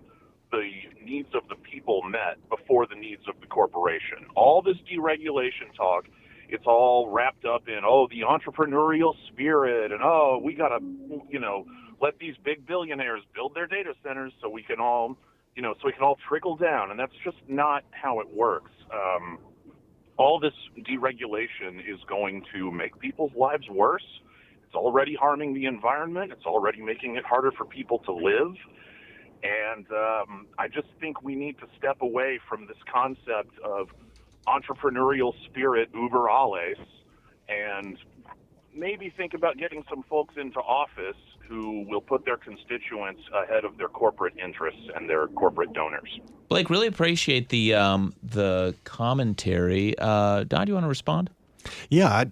the needs of the people met before the needs of the corporation. All this deregulation talk, it's all wrapped up in, the entrepreneurial spirit, and, we got to, let these big billionaires build their data centers so we can all, trickle down. And that's just not how it works. All this deregulation is going to make people's lives worse. It's already harming the environment. It's already making it harder for people to live. And I just think we need to step away from this concept of entrepreneurial spirit uber alles, and maybe think about getting some folks into office who will put their constituents ahead of their corporate interests and their corporate donors. Blake, really appreciate the commentary. Don, do you want to respond? Yeah,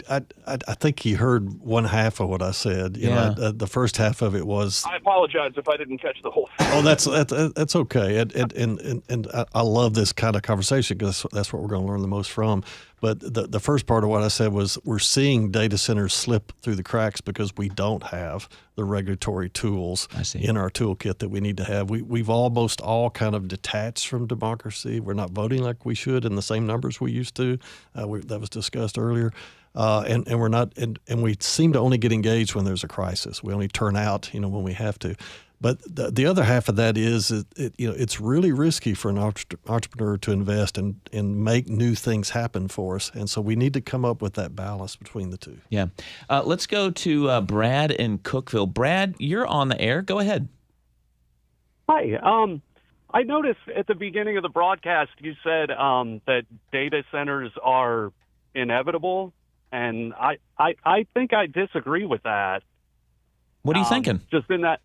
I think he heard one half of what I said. The first half of it was. I apologize if I didn't catch the whole thing. Oh, that's okay. And I love this kind of conversation because that's what we're going to learn the most from. But the first part of what I said was we're seeing data centers slip through the cracks because we don't have the regulatory tools in our toolkit that we need to have. We've almost all kind of detached from democracy. We're not voting like we should in the same numbers we used to. That was discussed earlier. And we're not, and we seem to only get engaged when there's a crisis. We only turn out, when we have to. But the other half of that is, it's really risky for an entrepreneur to invest and make new things happen for us. And so we need to come up with that balance between the two. Yeah. Let's go to Brad in Cookeville. Brad, you're on the air. Go ahead. Hi. I noticed at the beginning of the broadcast you said that data centers are inevitable, and I think I disagree with that. What are you thinking? Just in that,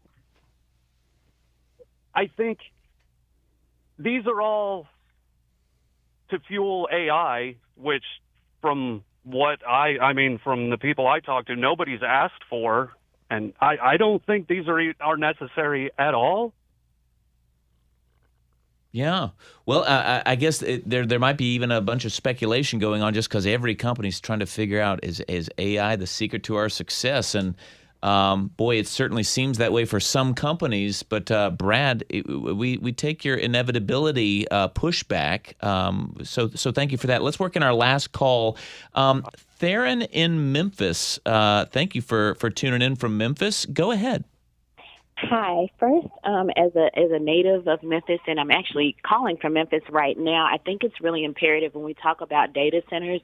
I think these are all to fuel AI, which from what from the people I talk to, nobody's asked for. And I don't think these are necessary at all. Yeah. Well, I guess there might be even a bunch of speculation going on just because every company's trying to figure out, is AI the secret to our success? And boy, it certainly seems that way for some companies. But Brad, we take your inevitability pushback. So thank you for that. Let's work in our last call. Theron in Memphis, thank you for tuning in from Memphis. Go ahead. Hi. First, as a native of Memphis, and I'm actually calling from Memphis right now, I think it's really imperative when we talk about data centers,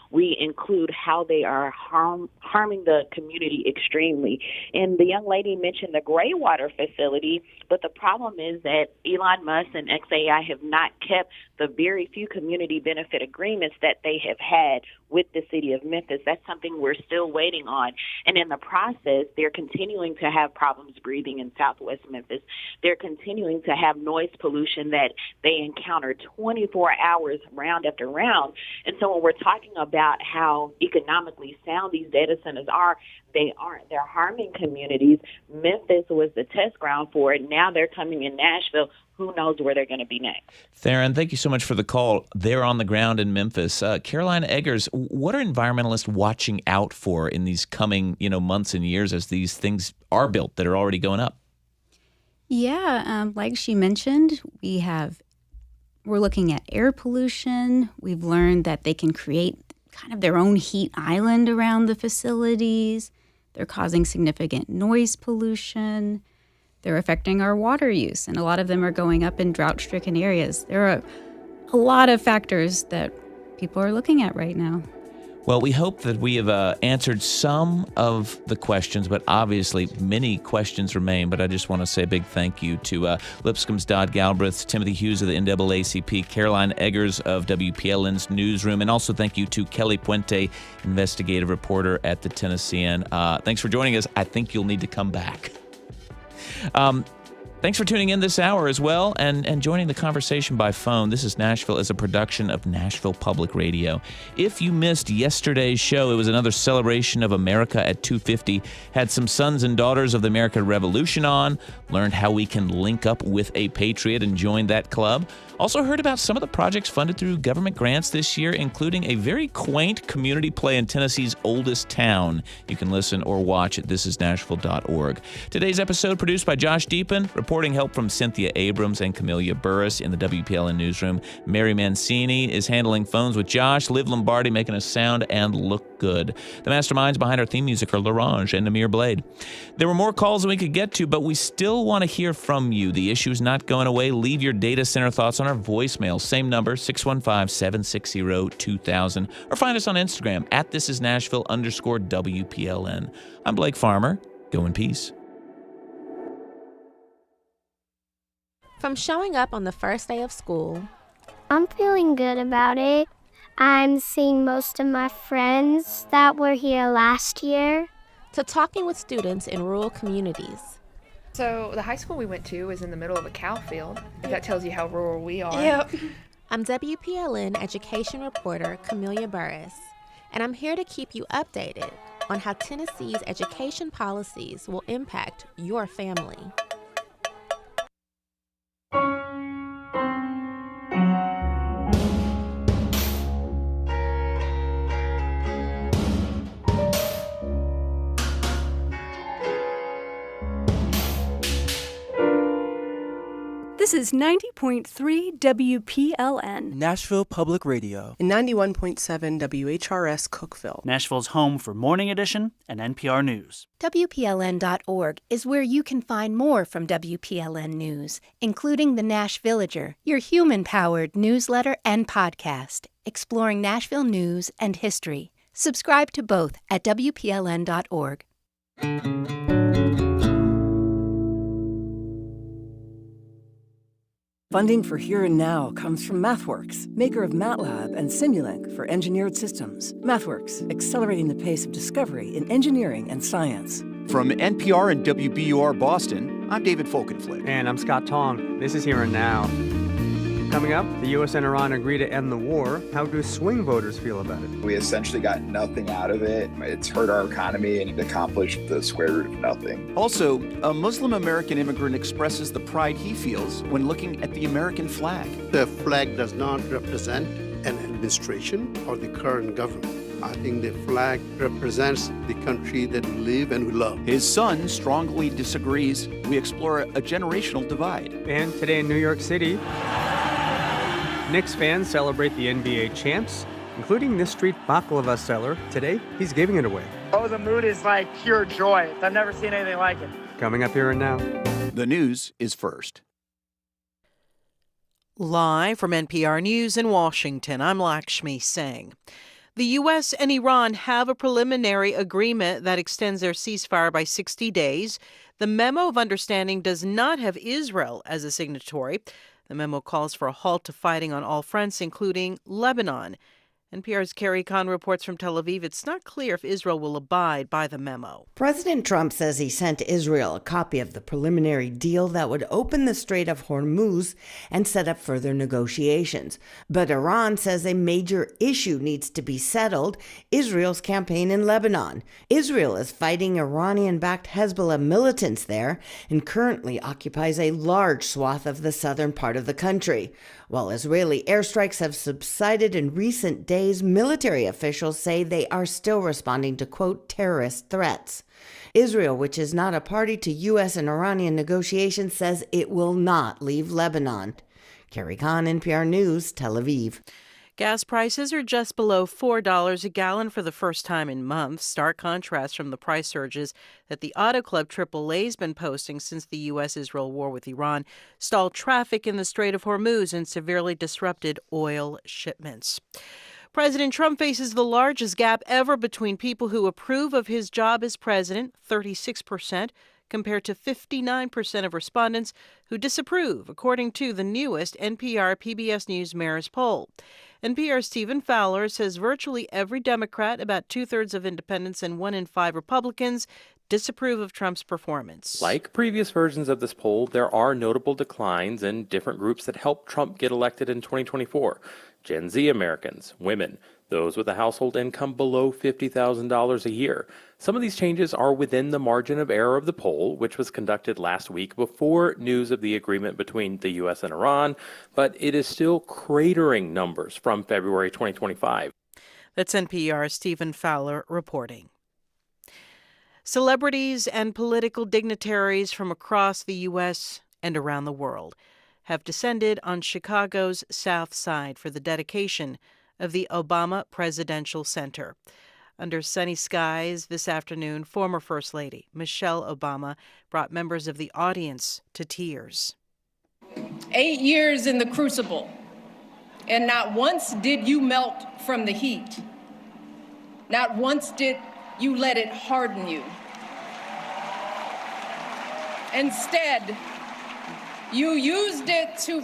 we include how they are harming the community extremely. And the young lady mentioned the Greywater facility, but the problem is that Elon Musk and XAI have not kept the very few community benefit agreements that they have had with the city of Memphis. That's something we're still waiting on. And in the process, they're continuing to have problems breathing in Southwest Memphis. They're continuing to have noise pollution that they encounter 24 hours round after round. And so when we're talking about how economically sound these data centers are, they aren't. They're harming communities. Memphis was the test ground for it. Now they're coming in Nashville. Who knows where they're going to be next? Theron, thank you so much for the call. They're on the ground in Memphis. Caroline Eggers, what are environmentalists watching out for in these coming months and years as these things are built that are already going up? Yeah, like she mentioned, we're looking at air pollution. We've learned that they can create kind of their own heat island around the facilities. They're causing significant noise pollution. They're affecting our water use, and a lot of them are going up in drought-stricken areas. There are a lot of factors that people are looking at right now. Well, we hope that we have answered some of the questions, but obviously many questions remain. But I just want to say a big thank you to Lipscomb's Dodd Galbraith, Timothy Hughes of the NAACP, Caroline Eggers of WPLN's Newsroom, and also thank you to Kelly Puente, investigative reporter at the Tennessean. Thanks for joining us. I think you'll need to come back. Thanks for tuning in this hour as well and joining the conversation by phone. This is Nashville is a production of Nashville Public Radio. If you missed yesterday's show, it was another celebration of America at 250. Had some sons and daughters of the American Revolution on, learned how we can link up with a patriot and join that club. Also heard about some of the projects funded through government grants this year, including a very quaint community play in Tennessee's oldest town. You can listen or watch at thisisnashville.org. Today's episode produced by Josh Deepen, reporting help from Cynthia Abrams and Camelia Burris in the WPLN newsroom. Mary Mancini is handling phones with Josh. Liv Lombardi making us sound and look good. The masterminds behind our theme music are Larange and Namir Blade. There were more calls than we could get to, but we still want to hear from you. The issue's not going away. Leave your data center thoughts on our voicemail. Same number, 615-760-2000. Or find us on Instagram at thisisnashville_WPLN. I'm Blake Farmer. Go in peace. From showing up on the first day of school, I'm feeling good about it. I'm seeing most of my friends that were here last year. to talking with students in rural communities. So the high school we went to is in the middle of a cow field, if that tells you how rural we are. Yep. I'm WPLN education reporter Camelia Burris, and I'm here to keep you updated on how Tennessee's education policies will impact your family. This is 90.3 WPLN, Nashville Public Radio, and 91.7 WHRS Cookeville, Nashville's home for Morning Edition and NPR News. WPLN.org is where you can find more from WPLN News, including the Nash Villager, your human-powered newsletter and podcast, exploring Nashville news and history. Subscribe to both at WPLN.org. Funding for Here and Now comes from MathWorks, maker of MATLAB and Simulink for engineered systems. MathWorks, accelerating the pace of discovery in engineering and science. From NPR and WBUR Boston, I'm David Folkenflik. And I'm Scott Tong. This is Here and Now. Coming up, the U.S. and Iran agree to end the war. How do swing voters feel about it? We essentially got nothing out of it. It's hurt our economy and accomplished the square root of nothing. Also, a Muslim American immigrant expresses the pride he feels when looking at the American flag. The flag does not represent an administration or the current government. I think the flag represents the country that we live and we love. His son strongly disagrees. We explore a generational divide. And today in New York City, Knicks fans celebrate the NBA champs, including this street baklava seller. Today, he's giving it away. Oh, the mood is like pure joy. I've never seen anything like it. Coming up here and now. The news is first. Live from NPR News in Washington, I'm Lakshmi Singh. The U.S. and Iran have a preliminary agreement that extends their ceasefire by 60 days. The memo of understanding does not have Israel as a signatory. The memo calls for a halt to fighting on all fronts, including Lebanon. NPR's Carrie Kahn reports from Tel Aviv. It's not clear if Israel will abide by the memo. President Trump says he sent Israel a copy of the preliminary deal that would open the Strait of Hormuz and set up further negotiations. But Iran says a major issue needs to be settled: Israel's campaign in Lebanon. Israel is fighting Iranian-backed Hezbollah militants there and currently occupies a large swath of the southern part of the country. While Israeli airstrikes have subsided in recent days, military officials say they are still responding to, quote, terrorist threats. Israel, which is not a party to U.S. and Iranian negotiations, says it will not leave Lebanon. Carrie Kahn, NPR News, Tel Aviv. Gas prices are just below $4 a gallon for the first time in months. Stark contrast from the price surges that the Auto Club AAA's been posting since the U.S.-Israel war with Iran stalled traffic in the Strait of Hormuz and severely disrupted oil shipments. President Trump faces the largest gap ever between people who approve of his job as president, 36%, compared to 59% of respondents who disapprove, according to the newest NPR PBS News Marist poll. NPR's Stephen Fowler says virtually every Democrat, about 2/3 of independents, and 1 in 5 Republicans disapprove of Trump's performance. Like previous versions of this poll, there are notable declines in different groups that helped Trump get elected in 2024. Gen Z Americans, women, those with a household income below $50,000 a year. Some of these changes are within the margin of error of the poll, which was conducted last week before news of the agreement between the U.S. and Iran, but it is still cratering numbers from February 2025. That's NPR's Stephen Fowler reporting. Celebrities and political dignitaries from across the U.S. and around the world have descended on Chicago's South Side for the dedication of the Obama Presidential Center. Under sunny skies this afternoon, former First Lady Michelle Obama brought members of the audience to tears. 8 years in the crucible, and not once did you melt from the heat. Not once did you let it harden you. Instead, you used it to